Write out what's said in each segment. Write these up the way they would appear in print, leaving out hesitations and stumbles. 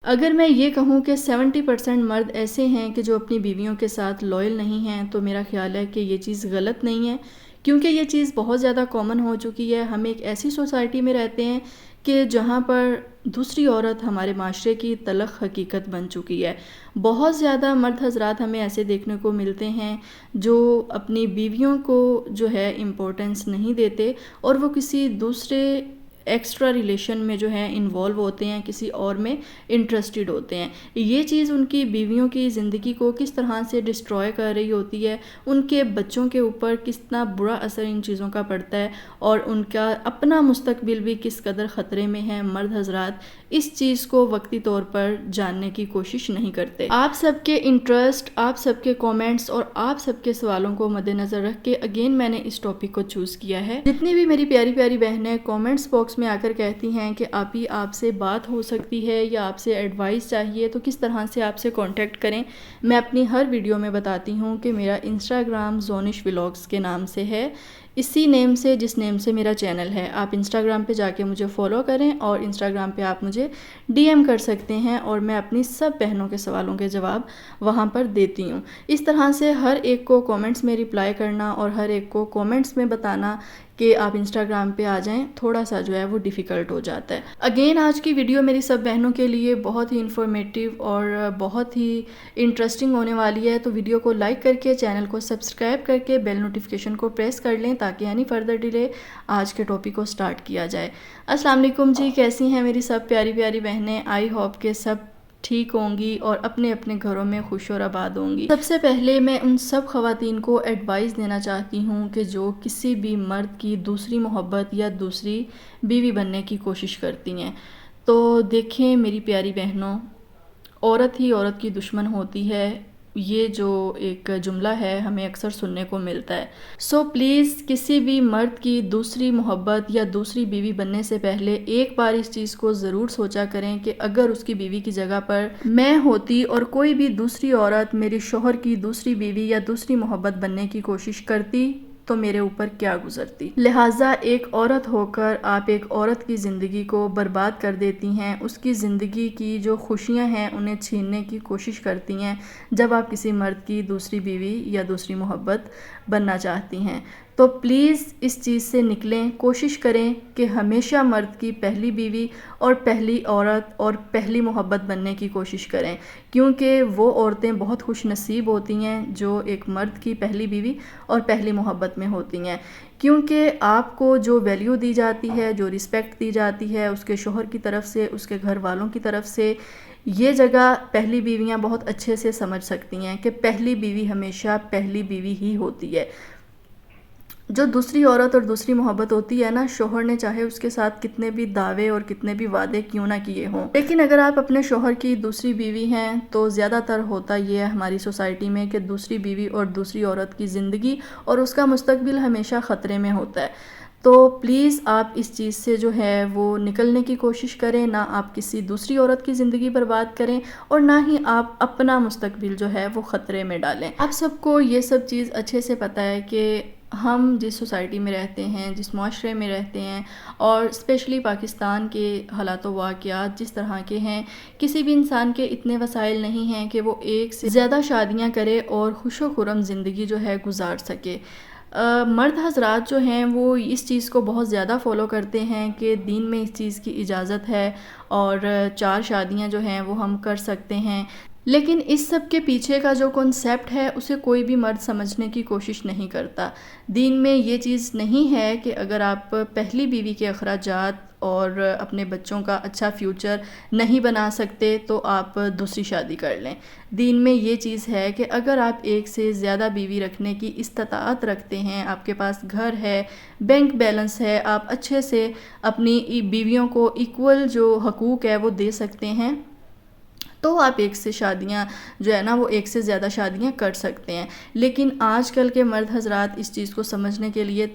اگر میں یہ کہوں کہ 70% مرد ایسے ہیں کہ جو اپنی بیویوں کے ساتھ لائل نہیں ہیں تو میرا خیال ہے کہ یہ چیز غلط نہیں ہے، کیونکہ یہ چیز بہت زیادہ کامن ہو چکی ہے۔ ہم ایک ایسی سوسائٹی میں رہتے ہیں کہ جہاں پر دوسری عورت ہمارے معاشرے کی تلخ حقیقت بن چکی ہے۔ بہت زیادہ مرد حضرات ہمیں ایسے دیکھنے کو ملتے ہیں جو اپنی بیویوں کو جو ہے امپورٹنس نہیں دیتے اور وہ کسی دوسرے ایکسٹرا ریلیشن میں جو ہے انوالو ہوتے ہیں، کسی اور میں انٹرسٹڈ ہوتے ہیں۔ یہ چیز ان کی بیویوں کی زندگی کو کس طرح سے ڈسٹروائے کر رہی ہوتی ہے، ان کے بچوں کے اوپر کتنا برا اثر ان چیزوں کا پڑتا ہے اور ان کا اپنا مستقبل بھی کس قدر خطرے میں ہے۔ مرد حضرات اس چیز کو وقتی طور پر جاننے کی کوشش نہیں کرتے۔ آپ سب کے انٹرسٹ، آپ سب کے کومنٹس اور آپ سب کے سوالوں کو مد نظر رکھ کے اگین میں نے اس ٹاپک کو چوز کیا ہے۔ جتنی بھی میری پیاری پیاری بہنیں کومنٹس باکس میں آ کر کہتی ہیں کہ آپ سے بات ہو سکتی ہے یا آپ سے ایڈوائس چاہیے تو کس طرح سے آپ سے کانٹیکٹ کریں، میں اپنی ہر ویڈیو میں بتاتی ہوں کہ میرا انسٹاگرام زونش ولاگز کے نام سے ہے، اسی نیم سے جس نیم سے میرا چینل ہے۔ آپ انسٹاگرام پہ جا کے مجھے فالو کریں اور انسٹاگرام پہ آپ مجھے ڈی ایم کر سکتے ہیں اور میں اپنی سب بہنوں کے سوالوں کے جواب وہاں پر دیتی ہوں۔ اس طرح سے ہر ایک کو کومنٹس میں رپلائی کرنا اور ہر ایک کو کومنٹس میں بتانا کہ آپ انسٹاگرام پہ آ جائیں تھوڑا سا جو ہے وہ ڈیفیکلٹ ہو جاتا ہے۔ اگین آج کی ویڈیو میری سب بہنوں کے لیے بہت ہی انفارمیٹیو اور بہت ہی انٹرسٹنگ ہونے والی ہے، تو ویڈیو کو لائک کر کے چینل کو سبسکرائب کر کے بیل نوٹیفیکیشن کو پریس کر لیں تاکہ اینی فردر ڈیلے آج کے ٹاپک کو سٹارٹ کیا جائے۔ السلام علیکم جی، کیسی ہیں میری سب پیاری پیاری بہنیں؟ آئی ہوپ کہ سب ٹھیک ہوں گی اور اپنے اپنے گھروں میں خوش اور آباد ہوں گی۔ سب سے پہلے میں ان سب خواتین کو ایڈوائز دینا چاہتی ہوں کہ جو کسی بھی مرد کی دوسری محبت یا دوسری بیوی بننے کی کوشش کرتی ہیں، تو دیکھیں میری پیاری بہنوں، عورت ہی عورت کی دشمن ہوتی ہے، یہ جو ایک جملہ ہے ہمیں اکثر سننے کو ملتا ہے۔ سو پلیز کسی بھی مرد کی دوسری محبت یا دوسری بیوی بننے سے پہلے ایک بار اس چیز کو ضرور سوچا کریں کہ اگر اس کی بیوی کی جگہ پر میں ہوتی اور کوئی بھی دوسری عورت میری شوہر کی دوسری بیوی یا دوسری محبت بننے کی کوشش کرتی تو میرے اوپر کیا گزرتی۔ لہٰذا ایک عورت ہو کر آپ ایک عورت کی زندگی کو برباد کر دیتی ہیں، اس کی زندگی کی جو خوشیاں ہیں انہیں چھیننے کی کوشش کرتی ہیں جب آپ کسی مرد کی دوسری بیوی یا دوسری محبت بننا چاہتی ہیں۔ تو پلیز اس چیز سے نکلیں، کوشش کریں کہ ہمیشہ مرد کی پہلی بیوی اور پہلی عورت اور پہلی محبت بننے کی کوشش کریں، کیونکہ وہ عورتیں بہت خوش نصیب ہوتی ہیں جو ایک مرد کی پہلی بیوی اور پہلی محبت میں ہوتی ہیں، کیونکہ آپ کو جو ویلیو دی جاتی ہے، جو رسپیکٹ دی جاتی ہے اس کے شوہر کی طرف سے، اس کے گھر والوں کی طرف سے، یہ جگہ پہلی بیویاں بہت اچھے سے سمجھ سکتی ہیں کہ پہلی بیوی ہمیشہ پہلی بیوی ہی ہوتی ہے۔ جو دوسری عورت اور دوسری محبت ہوتی ہے نا، شوہر نے چاہے اس کے ساتھ کتنے بھی دعوے اور کتنے بھی وعدے کیوں نہ کیے ہوں، لیکن اگر آپ اپنے شوہر کی دوسری بیوی ہیں تو زیادہ تر ہوتا یہ ہے ہماری سوسائٹی میں کہ دوسری بیوی اور دوسری عورت کی زندگی اور اس کا مستقبل ہمیشہ خطرے میں ہوتا ہے۔ تو پلیز آپ اس چیز سے جو ہے وہ نکلنے کی کوشش کریں، نہ آپ کسی دوسری عورت کی زندگی برباد کریں اور نہ ہی آپ اپنا مستقبل جو ہے وہ خطرے میں ڈالیں۔ آپ سب کو یہ سب چیز اچھے سے پتہ ہے کہ ہم جس سوسائٹی میں رہتے ہیں، جس معاشرے میں رہتے ہیں اور اسپیشلی پاکستان کے حالات و واقعات جس طرح کے ہیں، کسی بھی انسان کے اتنے وسائل نہیں ہیں کہ وہ ایک سے زیادہ شادیاں کرے اور خوش و خرم زندگی جو ہے گزار سکے۔ مرد حضرات جو ہیں وہ اس چیز کو بہت زیادہ فالو کرتے ہیں کہ دین میں اس چیز کی اجازت ہے اور 4 شادیاں جو ہیں وہ ہم کر سکتے ہیں، لیکن اس سب کے پیچھے کا جو کنسیپٹ ہے اسے کوئی بھی مرد سمجھنے کی کوشش نہیں کرتا۔ دین میں یہ چیز نہیں ہے کہ اگر آپ پہلی بیوی کے اخراجات اور اپنے بچوں کا اچھا فیوچر نہیں بنا سکتے تو آپ دوسری شادی کر لیں۔ دین میں یہ چیز ہے کہ اگر آپ ایک سے زیادہ بیوی رکھنے کی استطاعت رکھتے ہیں، آپ کے پاس گھر ہے، بینک بیلنس ہے، آپ اچھے سے اپنی بیویوں کو ایکول جو حقوق ہے وہ دے سکتے ہیں، تو آپ ایک سے شادیاں جو ہے نا وہ ایک سے زیادہ شادیاں کر سکتے ہیں. لیکن آج کل کے مرد حضرات اس چیز کو سمجھنے کے لیے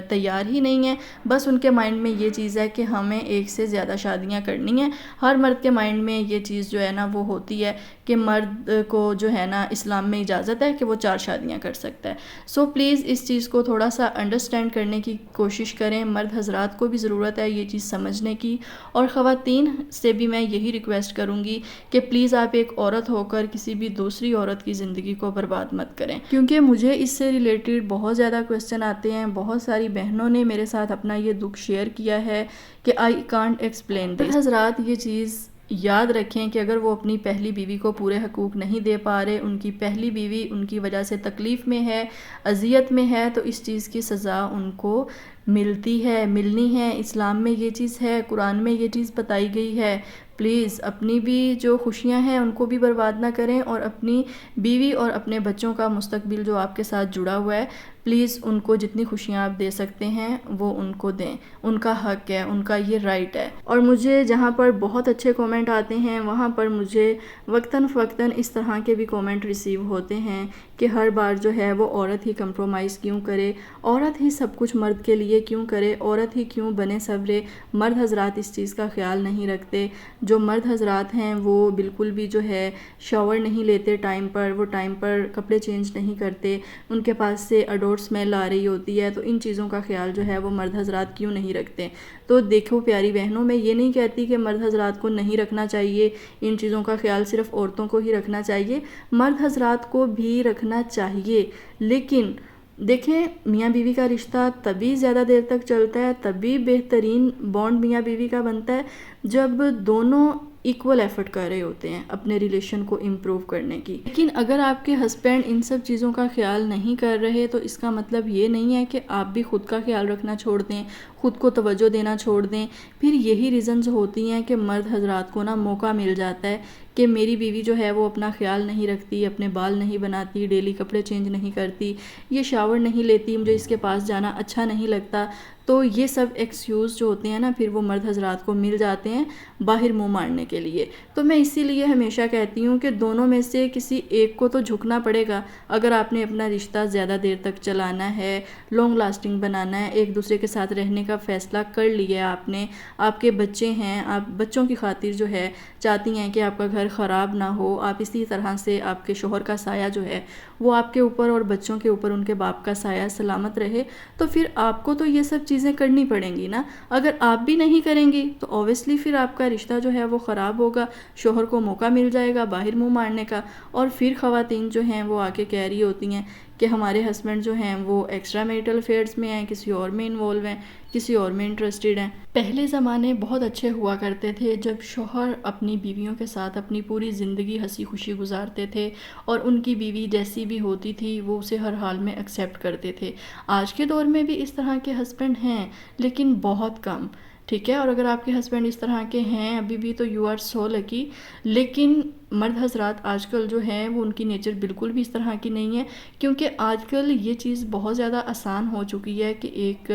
تیار ہی نہیں ہیں. بس ان کے مائنڈ میں یہ چیز ہے کہ ہمیں ایک سے زیادہ شادیاں کرنی ہیں. ہر مرد کے مائنڈ میں یہ چیز جو ہے نا وہ ہوتی ہے کہ مرد کو جو ہے نا اسلام میں اجازت ہے کہ وہ 4 شادیاں کر سکتا ہے. سو پلیز اس چیز کو تھوڑا سا انڈرسٹینڈ کرنے کی کوشش کریں. مرد حضرات کو بھی ضرورت ہے یہ چیز سمجھنے کی، اور خواتین سے بھی میں یہی ریکویسٹ کروں گی کہ پلیز آپ ایک عورت ہو کر کسی بھی دوسری عورت کی زندگی کو برباد مت کریں. کیونکہ مجھے اس سے ریلیٹڈ بہت زیادہ کویسچن آتے ہیں. بہت ساری بہنوں نے میرے ساتھ اپنا یہ دکھ شیئر کیا ہے کہ آئی کانٹ ایکسپلین دس. حضرات یہ چیز یاد رکھیں کہ اگر وہ اپنی پہلی بیوی کو پورے حقوق نہیں دے پا رہے، ان کی پہلی بیوی ان کی وجہ سے تکلیف میں ہے، اذیت میں ہے، تو اس چیز کی سزا ان کو ملتی ہے، ملنی ہے. اسلام میں یہ چیز ہے، قرآن میں یہ چیز بتائی گئی ہے. پلیز اپنی بھی جو خوشیاں ہیں ان کو بھی برباد نہ کریں، اور اپنی بیوی اور اپنے بچوں کا مستقبل جو آپ کے ساتھ جڑا ہوا ہے، پلیز ان کو جتنی خوشیاں آپ دے سکتے ہیں وہ ان کو دیں. ان کا حق ہے، ان کا یہ رائٹ ہے. اور مجھے جہاں پر بہت اچھے کومنٹ آتے ہیں وہاں پر مجھے وقتاً فوقتاً اس طرح کے بھی کومنٹ ریسیو ہوتے ہیں کہ ہر بار جو ہے وہ عورت ہی کمپرومائز کیوں کرے، عورت ہی سب کچھ مرد کے لیے کیوں کرے، عورت ہی کیوں بنے سورے. مرد حضرات اس چیز کا خیال نہیں رکھتے. جو مرد حضرات ہیں وہ بالکل بھی جو ہے شاور نہیں لیتے ٹائم پر، وہ ٹائم پر کپڑے چینج نہیں کرتے، ان کے پاس سے اڈور اسمیل آ رہی ہوتی ہے. تو ان چیزوں کا خیال جو ہے وہ مرد حضرات کیوں نہیں رکھتے. تو دیکھو پیاری بہنوں، میں یہ نہیں کہتی کہ مرد حضرات کو نہیں رکھنا چاہیے، ان چیزوں کا خیال صرف عورتوں کو ہی رکھنا چاہیے. مرد حضرات کو بھی رکھنا چاہیے، لیکن دیکھیں میاں بیوی کا رشتہ تبھی زیادہ دیر تک چلتا ہے، تبھی بہترین بانڈ میاں بیوی کا بنتا ہے جب دونوں ایکول ایفرٹ کر رہے ہوتے ہیں اپنے ریلیشن کو امپروو کرنے کی. لیکن اگر آپ کے ہسبینڈ ان سب چیزوں کا خیال نہیں کر رہے تو اس کا مطلب یہ نہیں ہے کہ آپ بھی خود کا خیال رکھنا چھوڑ دیں، خود کو توجہ دینا چھوڑ دیں. پھر یہی ریزنز ہوتی ہیں کہ مرد حضرات کو نا موقع مل جاتا ہے کہ میری بیوی جو ہے وہ اپنا خیال نہیں رکھتی، اپنے بال نہیں بناتی، ڈیلی کپڑے چینج نہیں کرتی، یہ شاور نہیں لیتی، مجھے اس کے پاس جانا اچھا نہیں لگتا. تو یہ سب ایکسکیوز جو ہوتے ہیں نا پھر وہ مرد حضرات کو مل جاتے ہیں باہر منہ مارنے کے لیے. تو میں اسی لیے ہمیشہ کہتی ہوں کہ دونوں میں سے کسی ایک کو تو جھکنا پڑے گا. اگر آپ نے اپنا رشتہ زیادہ دیر تک چلانا ہے، لانگ لاسٹنگ بنانا ہے، ایک دوسرے کے ساتھ رہنے کا فیصلہ کر لیا آپ نے، آپ کے بچے ہیں، آپ بچوں کی خاطر جو ہے چاہتی ہیں کہ آپ کا گھر خراب نہ ہو، آپ اسی طرح سے آپ کے شوہر کا سایہ جو ہے وہ آپ کے اوپر اور بچوں کے اوپر ان کے باپ کا سایہ سلامت رہے، تو پھر آپ کو تو یہ سب چیزیں کرنی پڑیں گی نا. اگر آپ بھی نہیں کریں گی تو اوبیسلی پھر آپ کا رشتہ جو ہے وہ خراب ہوگا، شوہر کو موقع مل جائے گا باہر منہ مارنے کا. اور پھر خواتین جو ہیں وہ آ کے کہہ رہی ہوتی ہیں کہ ہمارے ہسبینڈ جو ہیں وہ ایکسٹرا میریٹل افیئرز میں ہیں، کسی اور میں انوالو ہیں، کسی اور میں انٹرسٹڈ ہیں. پہلے زمانے بہت اچھے ہوا کرتے تھے جب شوہر اپنی بیویوں کے ساتھ اپنی پوری زندگی ہنسی خوشی گزارتے تھے اور ان کی بیوی جیسی بھی ہوتی تھی وہ اسے ہر حال میں ایکسیپٹ کرتے تھے. آج کے دور میں بھی اس طرح کے ہسبینڈ ہیں لیکن بہت کم، ٹھیک ہے. اور اگر آپ کے ہسبینڈ اس طرح کے ہیں ابھی بھی تو یو آر سو لکی. لیکن مرد حضرات آج کل جو ہیں وہ ان کی نیچر بالکل بھی اس طرح کی نہیں ہے، کیونکہ آج کل یہ چیز بہت زیادہ آسان ہو چکی ہے کہ ایک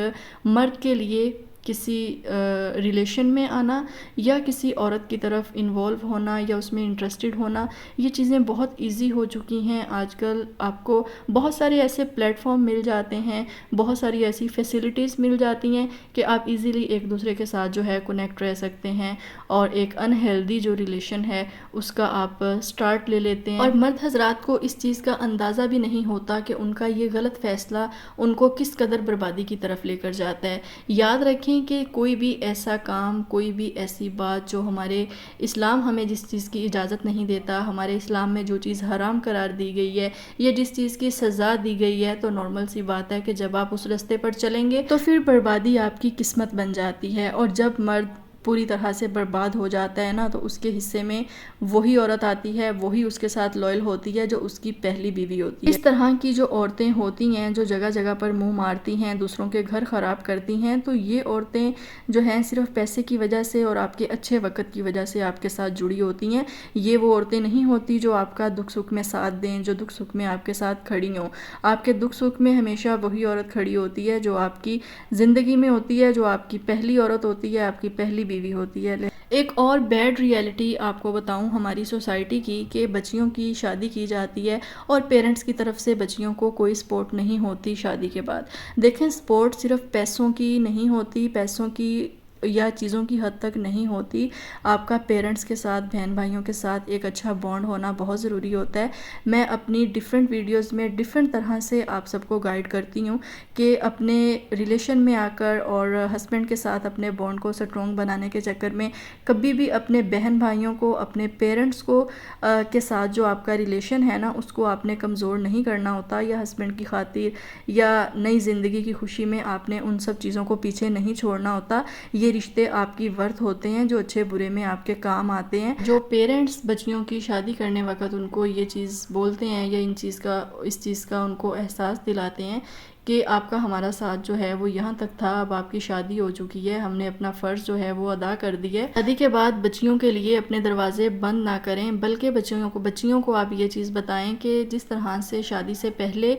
مرد کے لیے کسی ریلیشن میں آنا یا کسی عورت کی طرف انوالو ہونا یا اس میں انٹرسٹڈ ہونا، یہ چیزیں بہت ایزی ہو چکی ہیں. آج کل آپ کو بہت سارے ایسے پلیٹ فارم مل جاتے ہیں، بہت ساری ایسی فیسلٹیز مل جاتی ہیں کہ آپ ایزیلی ایک دوسرے کے ساتھ جو ہے کنیکٹ رہ سکتے ہیں اور ایک انہیلدی جو ریلیشن ہے اس کا آپ سٹارٹ لے لیتے ہیں. اور مرد حضرات کو اس چیز کا اندازہ بھی نہیں ہوتا کہ ان کا یہ غلط فیصلہ ان کو کس قدر بربادی کی طرف لے کر جاتا ہے. یاد رکھیں کہ کوئی بھی ایسا کام، کوئی بھی ایسی بات جو ہمارے اسلام ہمیں جس چیز کی اجازت نہیں دیتا، ہمارے اسلام میں جو چیز حرام قرار دی گئی ہے یا جس چیز کی سزا دی گئی ہے، تو نارمل سی بات ہے کہ جب آپ اس راستے پر چلیں گے تو پھر بربادی آپ کی قسمت بن جاتی ہے. اور جب مرد پوری طرح سے برباد ہو جاتا ہے نا تو اس کے حصے میں وہی عورت آتی ہے، وہی اس کے ساتھ لائل ہوتی ہے جو اس کی پہلی بیوی ہوتی ہے. اس طرح کی جو عورتیں ہوتی ہیں جو جگہ جگہ پر منہ مارتی ہیں، دوسروں کے گھر خراب کرتی ہیں، تو یہ عورتیں جو ہیں صرف پیسے کی وجہ سے اور آپ کے اچھے وقت کی وجہ سے آپ کے ساتھ جڑی ہوتی ہیں. یہ وہ عورتیں نہیں ہوتی جو آپ کا دکھ سکھ میں ساتھ دیں، جو دکھ سکھ میں آپ کے ساتھ کھڑی ہوں. آپ کے دکھ سکھ میں ہمیشہ وہی عورت کھڑی ہوتی ہے جو آپ کی زندگی میں ہوتی ہے، جو آپ کی پہلی عورت ہوتی ہے، آپ کی پہلی بیوی ہوتی ہے۔ ایک اور بیڈ ریئلٹی آپ کو بتاؤں ہماری سوسائٹی کی، کہ بچیوں کی شادی کی جاتی ہے اور پیرنٹس کی طرف سے بچیوں کو کوئی سپورٹ نہیں ہوتی شادی کے بعد۔ دیکھیں سپورٹ صرف پیسوں کی نہیں ہوتی، پیسوں کی یا چیزوں کی حد تک نہیں ہوتی، آپ کا پیرنٹس کے ساتھ، بہن بھائیوں کے ساتھ ایک اچھا بانڈ ہونا بہت ضروری ہوتا ہے۔ میں اپنی ڈیفرنٹ ویڈیوز میں ڈیفرنٹ طرح سے آپ سب کو گائیڈ کرتی ہوں کہ اپنے ریلیشن میں آ کر اور ہسبینڈ کے ساتھ اپنے بانڈ کو سٹرونگ بنانے کے چکر میں کبھی بھی اپنے بہن بھائیوں کو، اپنے پیرنٹس کو کے ساتھ جو آپ کا ریلیشن ہے نا، اس کو آپ نے کمزور نہیں کرنا ہوتا، یا ہسبینڈ کی خاطر یا نئی زندگی کی خوشی میں آپ نے ان سب چیزوں کو پیچھے نہیں چھوڑنا ہوتا۔ یہ رشتے آپ کی ورتھ ہوتے ہیں جو اچھے برے میں آپ کے کام آتے ہیں۔ جو پیرنٹس بچیوں کی شادی کرنے وقت ان کو یہ چیز بولتے ہیں یا اس چیز کا ان کو احساس دلاتے ہیں کہ آپ کا ہمارا ساتھ جو ہے وہ یہاں تک تھا، اب آپ کی شادی ہو چکی ہے، ہم نے اپنا فرض جو ہے وہ ادا کر دی ہے۔ شادی کے بعد بچیوں کے لیے اپنے دروازے بند نہ کریں، بلکہ بچیوں کو آپ یہ چیز بتائیں کہ جس طرح سے شادی سے پہلے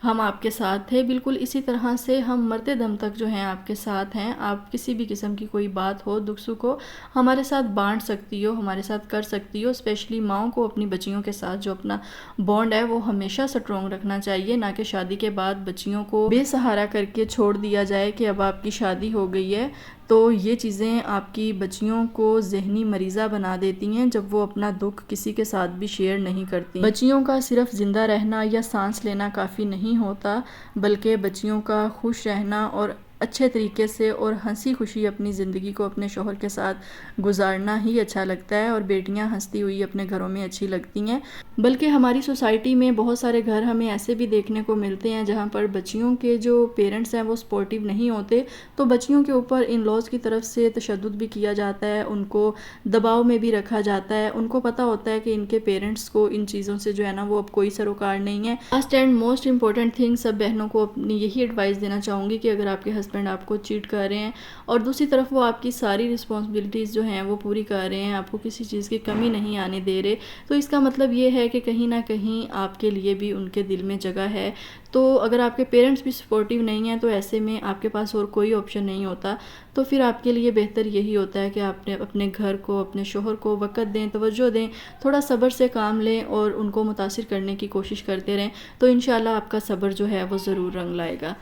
ہم آپ کے ساتھ تھے، بالکل اسی طرح سے ہم مرتے دم تک جو ہیں آپ کے ساتھ ہیں۔ آپ کسی بھی قسم کی کوئی بات ہو، دکھ سکھ ہو، ہمارے ساتھ بانٹ سکتی ہو، ہمارے ساتھ کر سکتی ہو۔ اسپیشلی ماؤں کو اپنی بچیوں کے ساتھ جو اپنا بانڈ ہے وہ ہمیشہ سٹرونگ رکھنا چاہیے، نہ کہ شادی کے بعد بچیوں کو بے سہارا کر کے چھوڑ دیا جائے کہ اب آپ کی شادی ہو گئی ہے۔ تو یہ چیزیں آپ کی بچیوں کو ذہنی مریضہ بنا دیتی ہیں جب وہ اپنا دکھ کسی کے ساتھ بھی شیئر نہیں کرتی۔ بچیوں کا صرف زندہ رہنا یا سانس لینا کافی نہیں ہوتا، بلکہ بچیوں کا خوش رہنا اور اچھے طریقے سے اور ہنسی خوشی اپنی زندگی کو اپنے شوہر کے ساتھ گزارنا ہی اچھا لگتا ہے، اور بیٹیاں ہنستی ہوئی اپنے گھروں میں اچھی لگتی ہیں۔ بلکہ ہماری سوسائٹی میں بہت سارے گھر ہمیں ایسے بھی دیکھنے کو ملتے ہیں جہاں پر بچیوں کے جو پیرنٹس ہیں وہ سپورٹیو نہیں ہوتے، تو بچیوں کے اوپر ان لاز کی طرف سے تشدد بھی کیا جاتا ہے، ان کو دباؤ میں بھی رکھا جاتا ہے۔ ان کو پتہ ہوتا ہے کہ ان کے پیرنٹس کو ان چیزوں سے جو ہے نا وہ اب کوئی سروکار نہیں ہے۔ Last and most important thing, سب بہنوں کو اپنی یہی ایڈوائس دینا چاہوں گی کہ اگر آپ کے ہسبینڈ آپ کو چیٹ کر رہے ہیں اور دوسری طرف وہ آپ کی ساری رسپانسبلٹیز جو ہیں وہ پوری کر رہے ہیں، آپ کو کسی چیز کی کمی نہیں آنے دے رہے، تو اس کا مطلب یہ ہے کہ کہیں نہ کہیں آپ کے لیے بھی ان کے دل میں جگہ ہے۔ تو اگر آپ کے پیرنٹس بھی سپورٹیو نہیں ہیں تو ایسے میں آپ کے پاس اور کوئی آپشن نہیں ہوتا، تو پھر آپ کے لیے بہتر یہی ہوتا ہے کہ آپ نے اپنے گھر کو، اپنے شوہر کو وقت دیں، توجہ دیں، تھوڑا صبر سے کام لیں اور ان کو متاثر کرنے کی کوشش کرتے رہیں، تو انشاءاللہ آپ کا صبر جو ہے وہ ضرور رنگ لائے گا۔